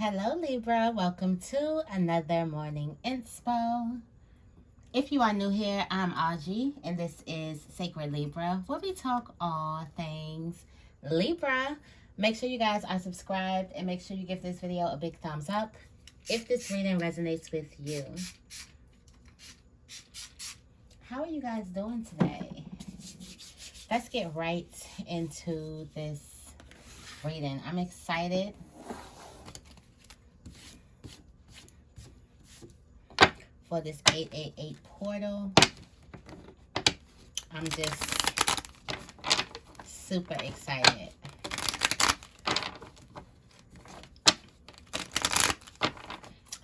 Hello Libra, welcome to another morning inspo. If you are new here, I'm Auji and this is Sacred Libra, where we talk all things Libra. Make sure you guys are subscribed and make sure you give this video a big thumbs up if this reading resonates with you. How are you guys doing today? Let's get right into this reading. I'm excited for this 888 portal. I'm just super excited.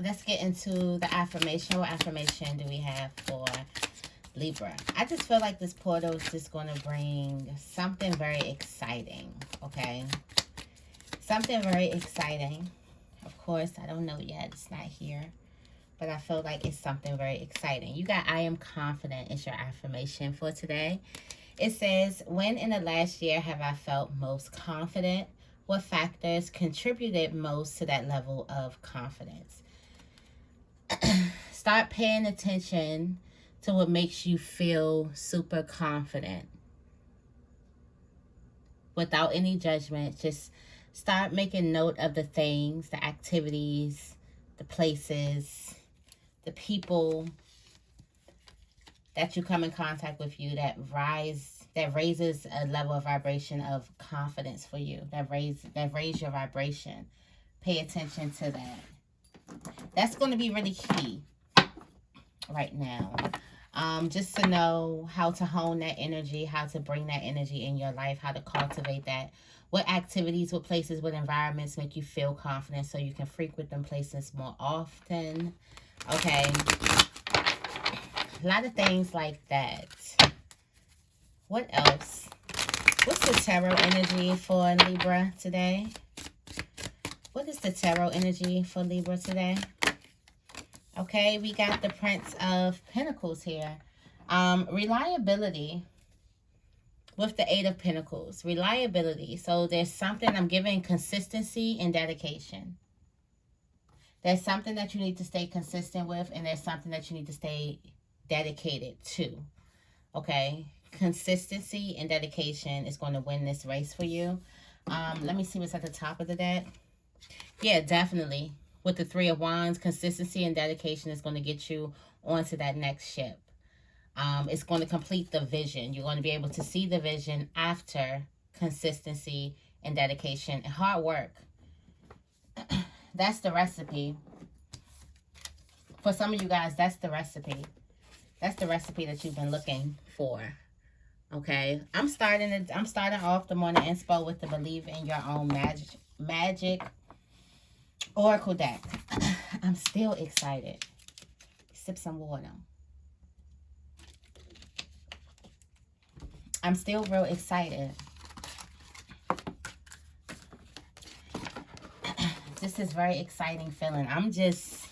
Let's get into the affirmation. What affirmation do we have for Libra? I just feel like this portal is just going to bring something very exciting, okay? Something very exciting. Of course, I don't know yet. It's not here. But I feel like it's something very exciting. You got I am confident is your affirmation for today. It says, when in the last year have I felt most confident? What factors contributed most to that level of confidence? Start paying attention to what makes you feel super confident. Without any judgment, just start making note of the things, the activities, the places, the people that you come in contact with you that raises a level of vibration of confidence for you, that raise your vibration. Pay attention to that. That's going to be really key right now. Just to know how to hone that energy, how to bring that energy in your life, how to cultivate that. What activities, what places, what environments make you feel confident so you can frequent them places more often. Okay, a lot of things like that. What else? What's the tarot energy for Libra today? What is the tarot energy for Libra today? Okay, we got the Prince of Pentacles here. Reliability with the Eight of Pentacles. Reliability. So there's something I'm giving consistency and dedication. There's something that you need to stay consistent with, and there's something that you need to stay dedicated to. Okay? Consistency and dedication is going to win this race for you. Let me see what's at the top of the deck. Yeah, definitely. With the Three of Wands, consistency and dedication is going to get you onto that next ship. It's going to complete the vision. You're going to be able to see the vision after consistency and dedication and hard work. That's the recipe. For some of you guys, that's the recipe. That's the recipe that you've been looking for. Okay. I'm starting off the morning inspo with the Believe in Your Own Magic Oracle deck. I'm still excited. Sip some water. I'm still real excited. This is very exciting feeling. I'm just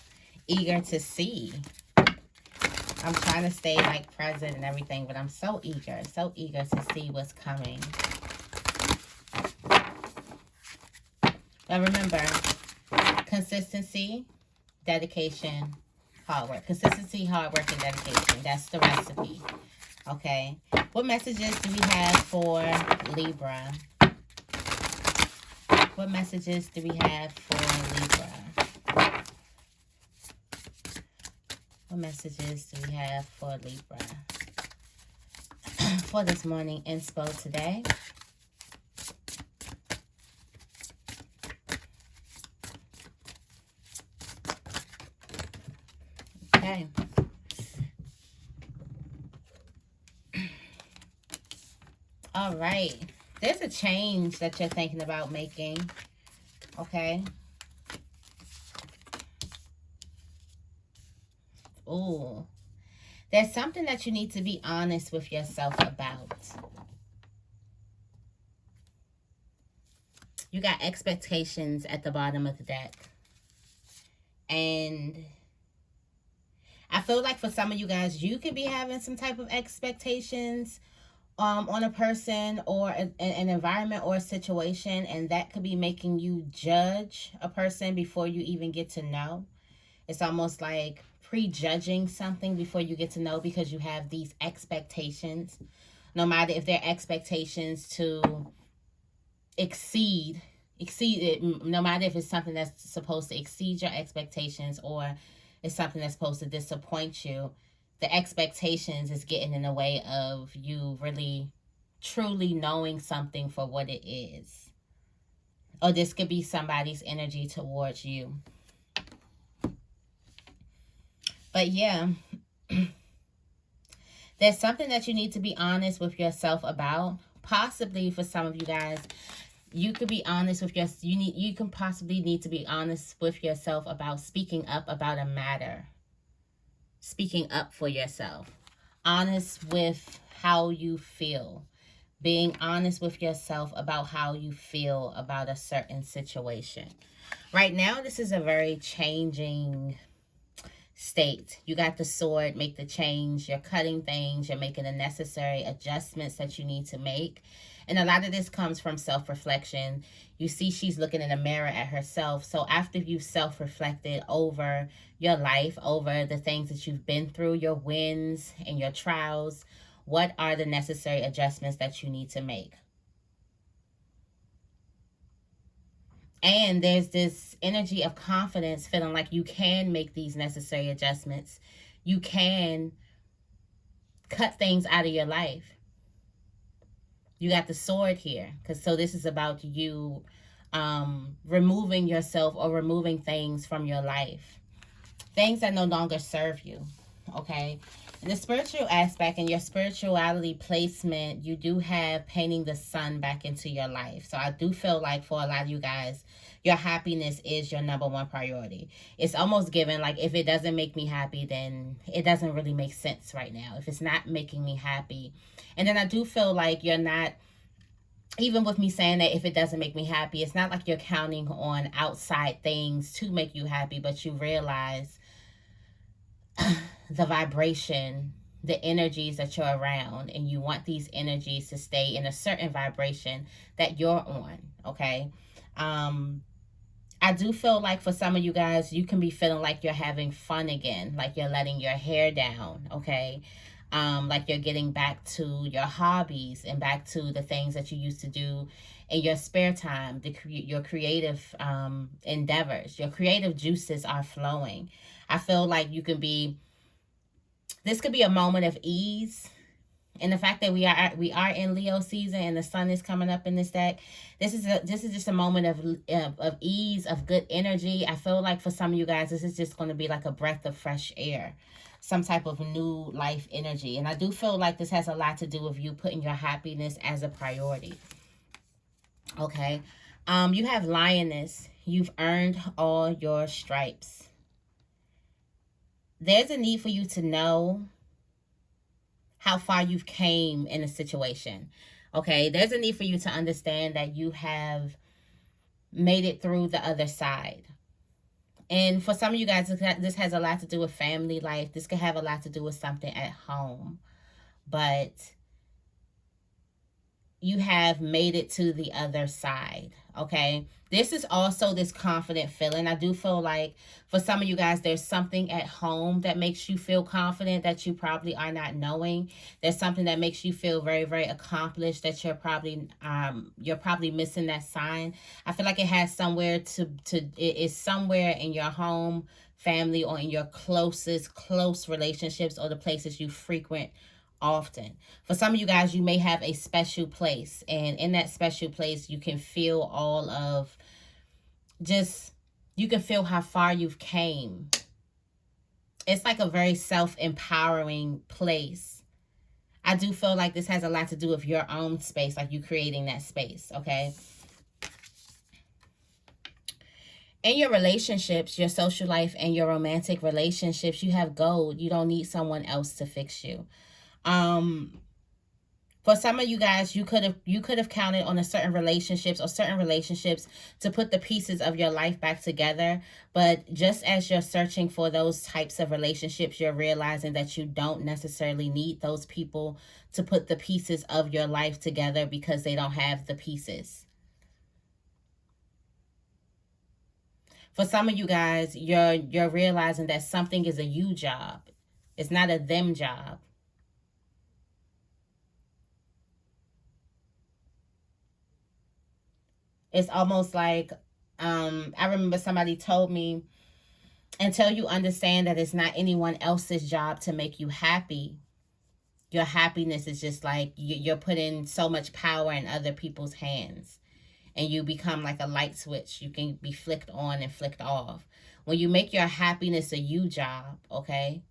eager to see. I'm trying to stay like present and everything, but I'm so eager to see what's coming. Now remember, consistency, dedication, hard work. Consistency, hard work, and dedication. That's the recipe. Okay. What messages do we have for Libra? What messages do we have for Libra? What messages do we have for Libra? For this morning inspo today. Okay. All right. There's a change that you're thinking about making. Okay. Ooh. There's something that you need to be honest with yourself about. You got expectations at the bottom of the deck. And I feel like for some of you guys, you could be having some type of expectations, on a person or an environment or a situation, and that could be making you judge a person before you even get to know. It's almost like prejudging something before you get to know, because you have these expectations, no matter if they're expectations to exceed exceed it, no matter if it's something that's supposed to exceed your expectations or it's something that's supposed to disappoint you. The expectations is getting in the way of you really truly knowing something for what it is. Or this could be somebody's energy towards you. But yeah, there's something that you need to be honest with yourself about. Possibly for some of you guys, you could be honest with you can possibly need to be honest with yourself about speaking up about a matter. Speaking up for yourself. Honest with how you feel. Being honest with yourself about how you feel about a certain situation. Right now, this is a very changing state. You got the sword, make the change. You're cutting things. You're making the necessary adjustments that you need to make. And a lot of this comes from self-reflection. You see she's looking in a mirror at herself. So after you've self-reflected over your life, over the things that you've been through, your wins and your trials, what are the necessary adjustments that you need to make? And there's this energy of confidence, feeling like you can make these necessary adjustments. You can cut things out of your life. You got the sword here, because so this is about you removing yourself or removing things from your life, things that no longer serve you. Okay, in the spiritual aspect and your spirituality placement, you do have painting the sun back into your life. So I do feel like for a lot of you guys, your happiness is your number one priority. It's almost given, like, if it doesn't make me happy, then it doesn't really make sense right now. If it's not making me happy. And then I do feel like you're not, even with me saying that, if it doesn't make me happy, it's not like you're counting on outside things to make you happy, but you realize the vibration, the energies that you're around, and you want these energies to stay in a certain vibration that you're on. Okay. I do feel like for some of you guys, you can be feeling like you're having fun again, like you're letting your hair down. Okay. Like you're getting back to your hobbies and back to the things that you used to do in your spare time, your creative endeavors. Your creative juices are flowing. I feel like you can be, this could be a moment of ease. And the fact that we are in Leo season and the sun is coming up in this deck, this is just a moment of ease, of good energy. I feel like for some of you guys, this is just going to be like a breath of fresh air, some type of new life energy. And I do feel like this has a lot to do with you putting your happiness as a priority. Okay. You have Lioness. You've earned all your stripes. There's a need for you to know how far you've came in a situation. Okay, there's a need for you to understand that you have made it through the other side. And for some of you guys, this has a lot to do with family life. This could have a lot to do with something at home. But you have made it to the other side. Okay, this is also this confident feeling. I do feel like for some of you guys, there's something at home that makes you feel confident that you probably are not knowing. There's something that makes you feel very, very accomplished that you're probably missing that sign. I feel like it has somewhere it is somewhere in your home, family, or in your close relationships, or the places you frequent often. For some of you guys, you may have a special place, and in that special place, you can feel all of you can feel how far you've came. It's like a very self-empowering place. I do feel like this has a lot to do with your own space, like you creating that space. Okay. In your relationships, your social life, and your romantic relationships, you have gold. You don't need someone else to fix you. For some of you guys, you could have counted on a certain relationships or certain relationships to put the pieces of your life back together. But just as you're searching for those types of relationships, you're realizing that you don't necessarily need those people to put the pieces of your life together because they don't have the pieces. For some of you guys, you're realizing that something is a you job. It's not a them job. It's almost like I remember somebody told me, until you understand that it's not anyone else's job to make you happy, your happiness is just like you're putting so much power in other people's hands, and you become like a light switch. You can be flicked on and flicked off. When you make your happiness a you job, okay,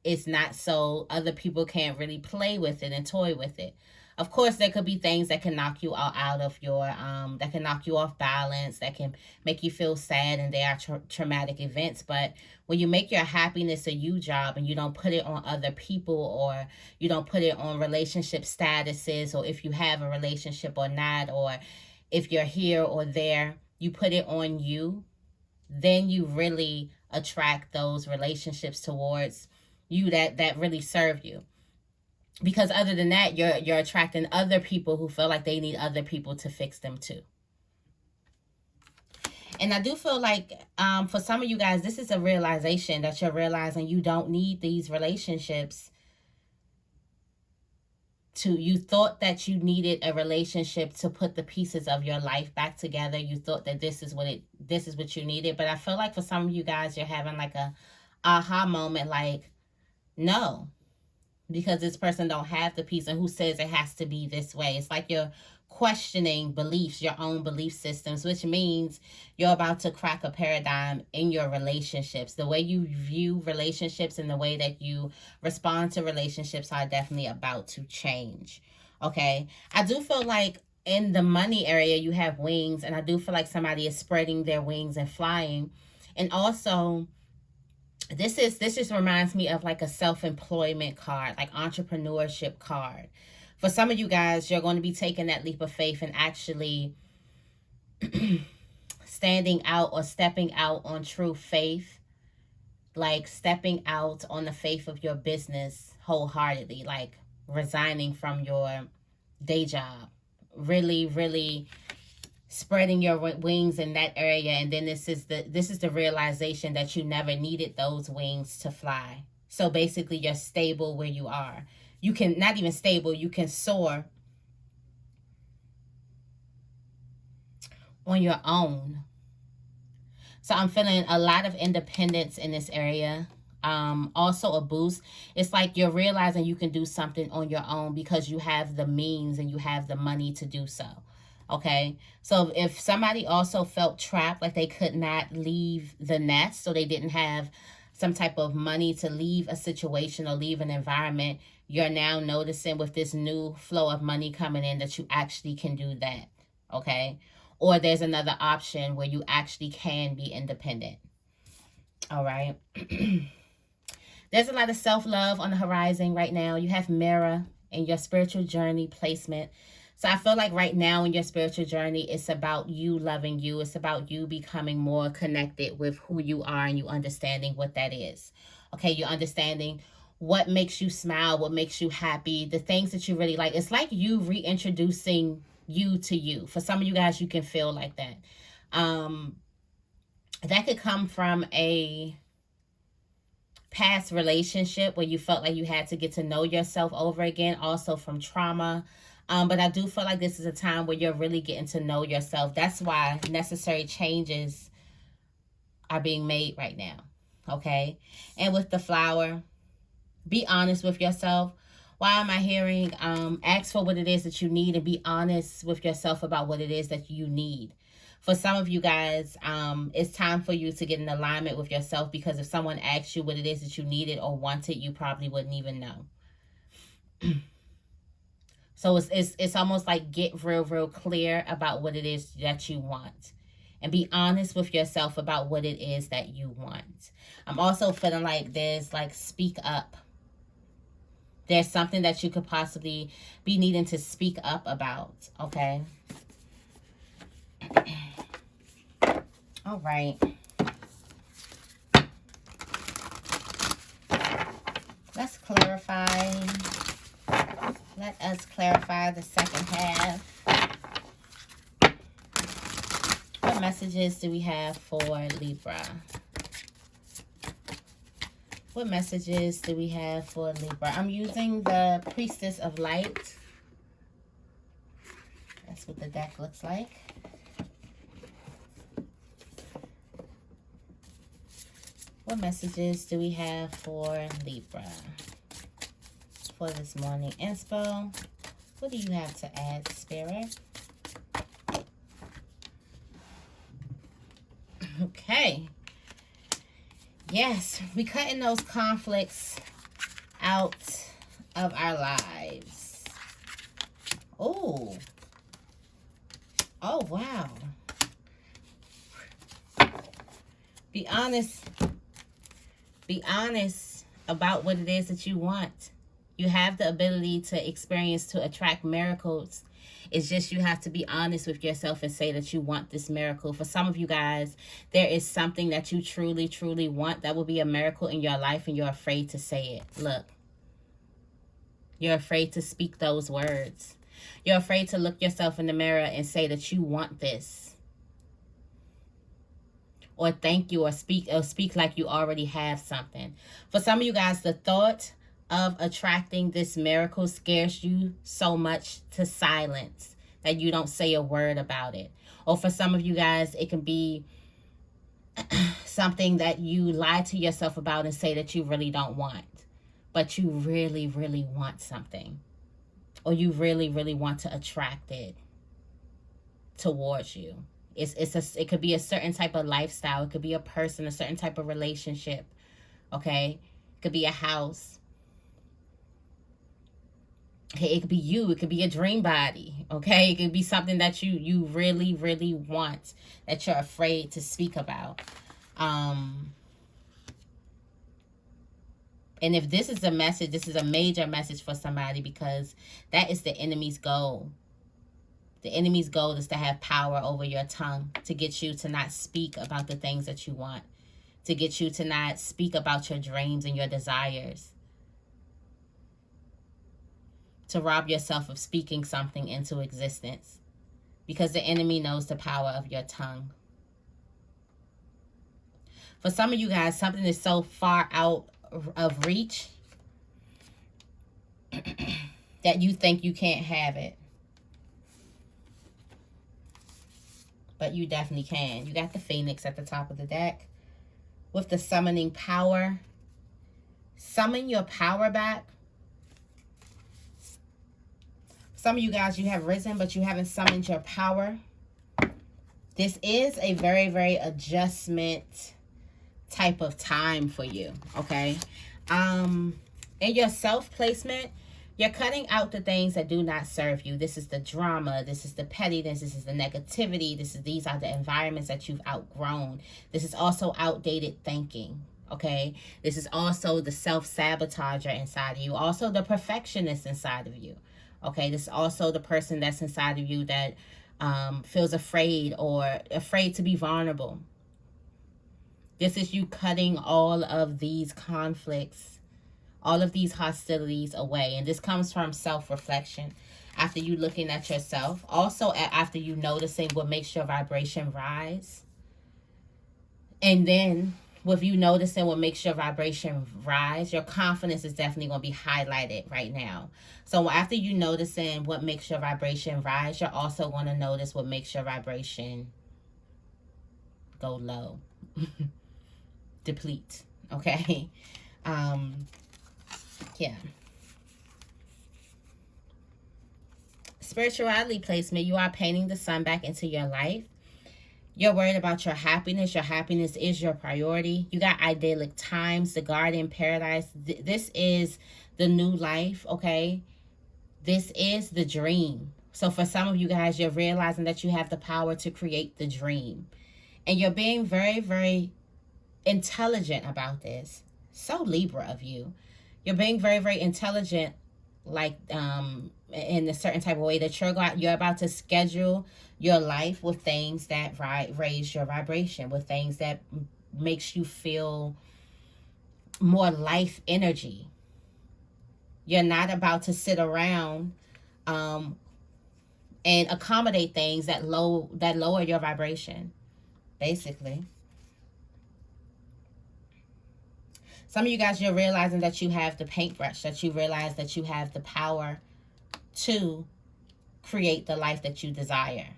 it's not so other people can't really play with it and toy with it. Of course, there could be things that can knock you out of your that can knock you off balance, that can make you feel sad, and they are traumatic events. But when you make your happiness a you job and you don't put it on other people, or you don't put it on relationship statuses, or if you have a relationship or not, or if you're here or there, you put it on you, then you really attract those relationships towards you that really serve you. Because other than that, you're attracting other people who feel like they need other people to fix them too. And I do feel like for some of you guys, this is a realization that you're realizing you don't need these relationships. You thought that you needed a relationship to put the pieces of your life back together. You thought that this is what you needed. But I feel like for some of you guys, you're having like a aha moment, like, no, because this person don't have the piece, and who says it has to be this way? It's like you're questioning beliefs, your own belief systems, which means you're about to crack a paradigm in your relationships. The way you view relationships and the way that you respond to relationships are definitely about to change. Okay, I do feel like in the money area you have wings, and I do feel like somebody is spreading their wings and flying. And also, this just reminds me of like a self-employment card, like entrepreneurship card. For some of you guys, you're going to be taking that leap of faith and actually standing out or stepping out on true faith, like stepping out on the faith of your business wholeheartedly, like resigning from your day job, really spreading your wings in that area. And then this is the realization that you never needed those wings to fly. So basically you're stable where you are. You can, not even stable, you can soar on your own. So I'm feeling a lot of independence in this area. Also a boost. It's like you're realizing you can do something on your own because you have the means and you have the money to do so. Okay, so if somebody also felt trapped, like they could not leave the nest, so they didn't have some type of money to leave a situation or leave an environment, you're now noticing with this new flow of money coming in that you actually can do that. Okay, or there's another option where you actually can be independent. All right. There's a lot of self-love on the horizon right now. You have mirror in your spiritual journey placement. So I feel like right now in your spiritual journey, it's about you loving you. It's about you becoming more connected with who you are, and you understanding what that is. Okay, you're understanding what makes you smile, what makes you happy, the things that you really like. It's like you reintroducing you to you. For some of you guys, you can feel like that. That could come from a past relationship where you felt like you had to get to know yourself over again, also from trauma. But I do feel like this is a time where you're really getting to know yourself. That's why necessary changes are being made right now. Okay. And with the flower, be honest with yourself. Why am I hearing ask for what it is that you need, and be honest with yourself about what it is that you need? For some of you guys, it's time for you to get in alignment with yourself, because if someone asked you what it is that you needed or wanted, you probably wouldn't even know. So it's almost like get real clear about what it is that you want, and be honest with yourself about what it is that you want. I'm also feeling like there's like speak up. There's something that you could possibly be needing to speak up about, okay? All right. Let's clarify. Let us clarify the second half. What messages do we have for Libra? What messages do we have for Libra? I'm using the Priestess of Light. That's what the deck looks like. What messages do we have for Libra for this morning inspo? What do you have to add, Spirit? Okay. Yes, we're cutting those conflicts out of our lives. Oh. Oh, wow. Be honest. Be honest about what it is that you want. You have the ability to experience, to attract miracles. It's just you have to be honest with yourself and say that you want this miracle. For some of you guys, there is something that you truly, truly want that will be a miracle in your life, and you're afraid to say it. Look, you're afraid to speak those words. You're afraid to look yourself in the mirror and say that you want this. Or thank you, or speak like you already have something. For some of you guys, the thought of attracting this miracle scares you so much to silence that you don't say a word about it. Or for some of you guys, it can be something that you lie to yourself about and say that you really don't want, but you really, really want something, or you really, really want to attract it towards you. It could be a certain type of lifestyle. It could be a person, a certain type of relationship. Okay, it could be a house. Okay, it could be you. It could be a dream body. Okay, it could be something that you really, really want that you're afraid to speak about. And if this is a message, this is a major message for somebody, because that is the enemy's goal. The enemy's goal is to have power over your tongue, to get you to not speak about the things that you want, to get you to not speak about your dreams and your desires, to rob yourself of speaking something into existence, because the enemy knows the power of your tongue. For some of you guys, something is so far out of reach that you think you can't have it. But you definitely can. You got the Phoenix at the top of the deck with the summoning power. Summon your power back. Some of you guys, you have risen, but you haven't summoned your power. This is a very, very adjustment type of time for you, okay? In your self-placement, you're cutting out the things that do not serve you. This is the drama. This is the pettiness. This is the negativity. These are the environments that you've outgrown. This is also outdated thinking, okay? This is also the self-sabotager inside of you. Also the perfectionist inside of you, okay? This is also the person that's inside of you that feels afraid, or afraid to be vulnerable. This is you cutting all of these conflicts, all of these hostilities away. And this comes from self-reflection. After you looking at yourself. Also, after you noticing what makes your vibration rise. And then, with you noticing what makes your vibration rise, your confidence is definitely going to be highlighted right now. So after you noticing what makes your vibration rise, you're also going to notice what makes your vibration go low. Deplete. Okay? Yeah. Spirituality placement, you are painting the sun back into your life. You're worried about your happiness. Your happiness is your priority. You got idyllic times, the garden, paradise. This is the new life, okay? This is the dream. So for some of you guys, you're realizing that you have the power to create the dream. And you're being very, very intelligent about this. So Libra of you. You're being very, very intelligent like in a certain type of way, that you're about to schedule your life with things that raise your vibration, with things that makes you feel more life energy. You're not about to sit around and accommodate things that lower your vibration, basically. Some of you guys, you're realizing that you have the paintbrush, that you realize that you have the power to create the life that you desire.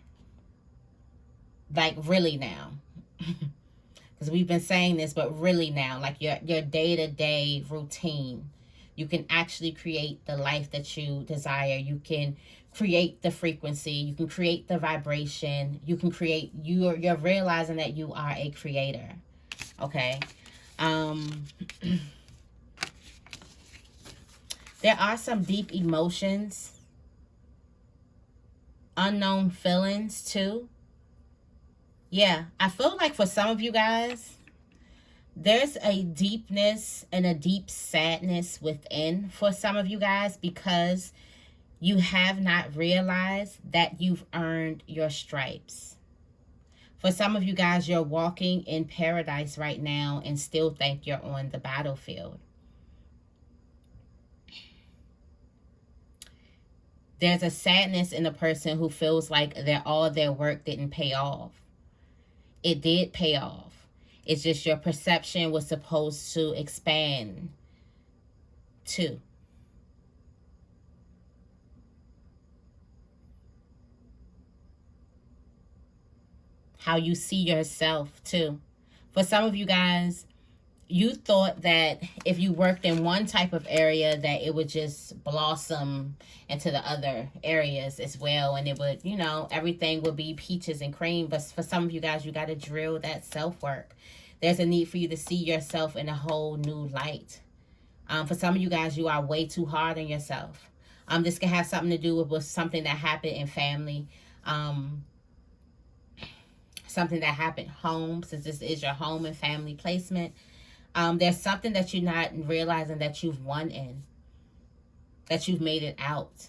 Like, really now. Because we've been saying this, but really now, like your day-to-day routine, you can actually create the life that you desire. You can create the frequency. You can create the vibration. You can create, you're realizing that you are a creator. Okay. There are some deep emotions, unknown feelings too. Yeah, I feel like for some of you guys, there's a deepness and a deep sadness within for some of you guys, because you have not realized that you've earned your stripes. For some of you guys, you're walking in paradise right now and still think you're on the battlefield. There's a sadness in a person who feels like all their work didn't pay off. It did pay off. It's just your perception was supposed to expand too. How you see yourself too. For some of you guys, you thought that if you worked in one type of area, that it would just blossom into the other areas as well, and it would, everything would be peaches and cream. But for some of you guys, you got to drill that self-work. There's a need for you to see yourself in a whole new light. For some of you guys, you are way too hard on yourself. This can have something to do with something that happened in family. Something that happened home, since this is your home and family placement. There's something that you're not realizing that you've won in, that you've made it out,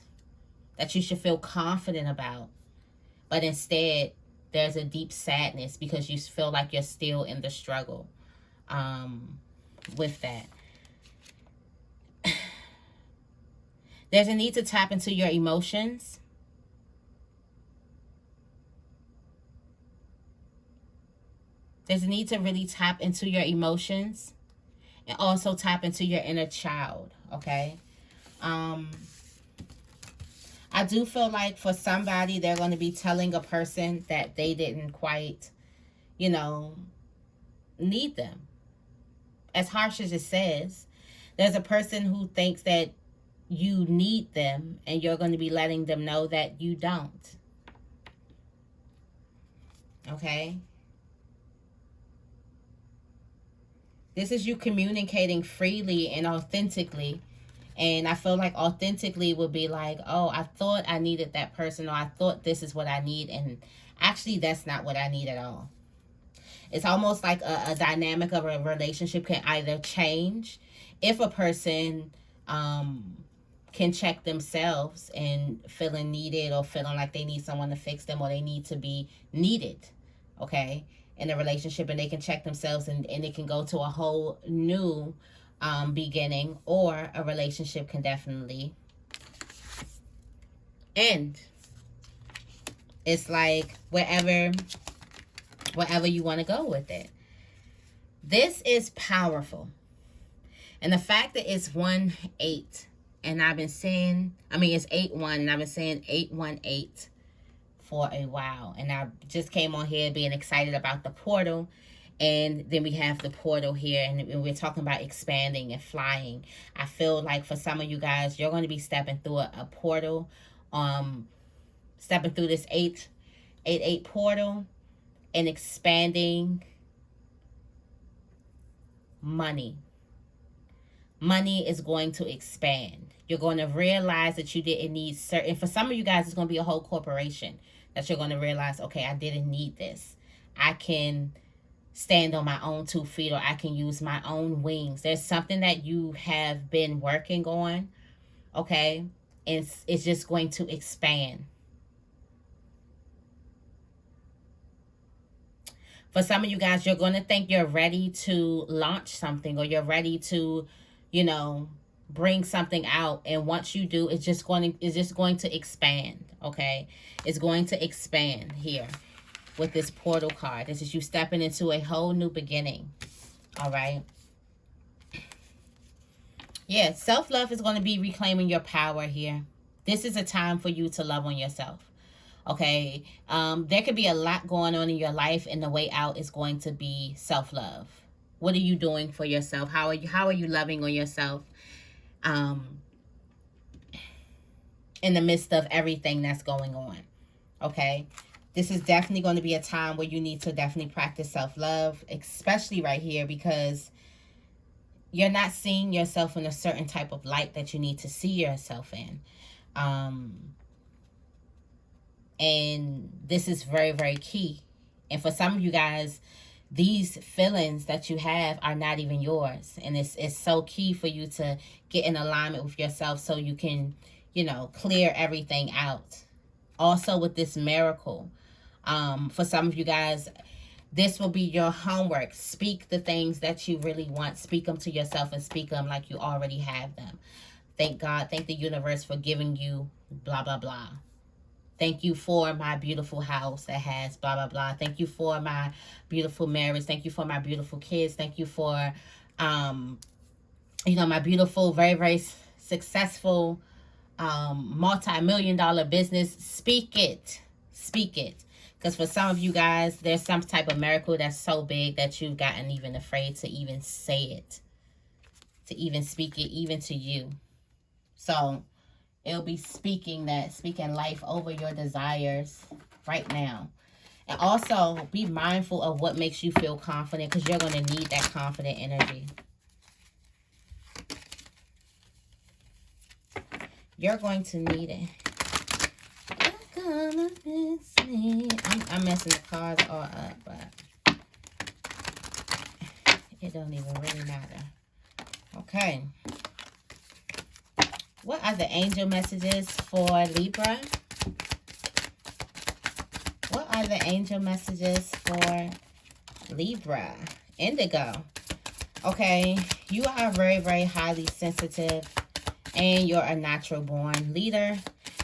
that you should feel confident about. But instead, there's a deep sadness because you feel like you're still in the struggle with that. There's a need to tap into your emotions. There's a need to really tap into your emotions and also tap into your inner child, okay? I do feel like for somebody, they're going to be telling a person that they didn't quite, need them. As harsh as it says, there's a person who thinks that you need them, and you're going to be letting them know that you don't. Okay? This is you communicating freely and authentically. And I feel like authentically would be like, oh, I thought I needed that person, or I thought this is what I need. And actually, that's not what I need at all. It's almost like a dynamic of a relationship can either change if a person can check themselves and feeling needed, or feeling like they need someone to fix them, or they need to be needed, okay, in a relationship, and they can check themselves and it can go to a whole new beginning, or a relationship can definitely end. It's like wherever you want to go with it. This is powerful. And the fact that it's 1-8, and I've been saying, it's 8-1, and I've been saying 818 for a while. And I just came on here being excited about the portal. And then we have the portal here, and we're talking about expanding and flying. I feel like for some of you guys, you're going to be stepping through a portal, stepping through this 8-8 portal and expanding money. Money is going to expand. You're going to realize that you didn't need certain, for some of you guys, it's going to be a whole corporation that you're going to realize, okay, I didn't need this. I can stand on my own 2 feet, or I can use my own wings. There's something that you have been working on okay? And it's just going to expand. For some of you guys, you're going to think you're ready to launch something, or you're ready to, you know, bring something out, and once you do, it's just going to expand, okay? It's going to expand here with this portal card. This is you stepping into a whole new beginning. All right. Yeah, self-love is going to be reclaiming your power here. This is a time for you to love on yourself. Okay, there could be a lot going on in your life, and the way out is going to be self-love. What are you doing for yourself? How are you loving on yourself in the midst of everything that's going on? Okay, this is definitely going to be a time where you need to definitely practice self-love, especially right here, because you're not seeing yourself in a certain type of light that you need to see yourself in. And this is very, very key. And for some of you guys, these feelings that you have are not even yours. And it's so key for you to get in alignment with yourself so you can, you know, clear everything out. Also with this miracle, for some of you guys, this will be your homework. Speak the things that you really want. Speak them to yourself, and speak them like you already have them. Thank God, thank the universe for giving you blah, blah, blah. Thank you for my beautiful house that has blah, blah, blah. Thank you for my beautiful marriage. Thank you for my beautiful kids. Thank you for, you know, my beautiful, very, very successful, multi-million-dollar business. Speak it. Speak it. Because for some of you guys, there's some type of miracle that's so big that you've gotten even afraid to even say it. To even speak it, even to you. So it'll be speaking life over your desires right now. And also be mindful of what makes you feel confident, because you're going to need that confident energy. You're going to need it. You're gonna miss me. I'm messing the cards all up, but it don't even really matter. Okay. What are the angel messages for Libra? What are the angel messages for Libra? Indigo. Okay, you are very, very highly sensitive, and you're a natural born leader.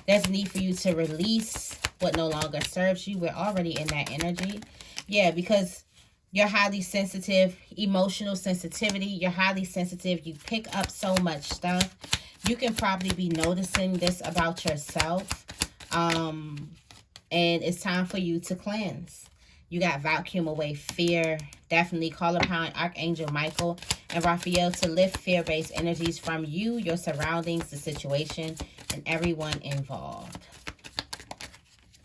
There's a need for you to release what no longer serves you. We're already in that energy. Yeah, because you're highly sensitive, emotional sensitivity. You're highly sensitive. You pick up so much stuff. You can probably be noticing this about yourself. And it's time for you to cleanse. You got vacuum away fear. Definitely call upon Archangel Michael and Raphael to lift fear-based energies from you, your surroundings, the situation, and everyone involved.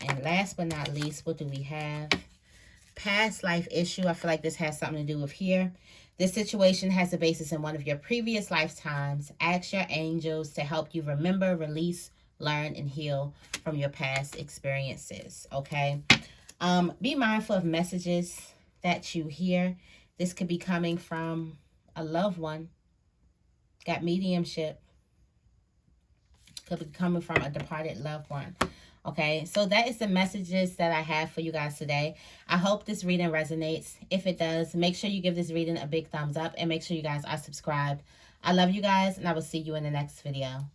And last but not least, what do we have? Past life issue. I feel like this has something to do with here. This situation has a basis in one of your previous lifetimes. Ask your angels to help you remember, release, learn, and heal from your past experiences. Okay? Be mindful of messages that you hear. This could be coming from a loved one. Got mediumship. Could be coming from a departed loved one. Okay, so that is the messages that I have for you guys today. I hope this reading resonates. If it does, make sure you give this reading a big thumbs up, and make sure you guys are subscribed. I love you guys, and I will see you in the next video.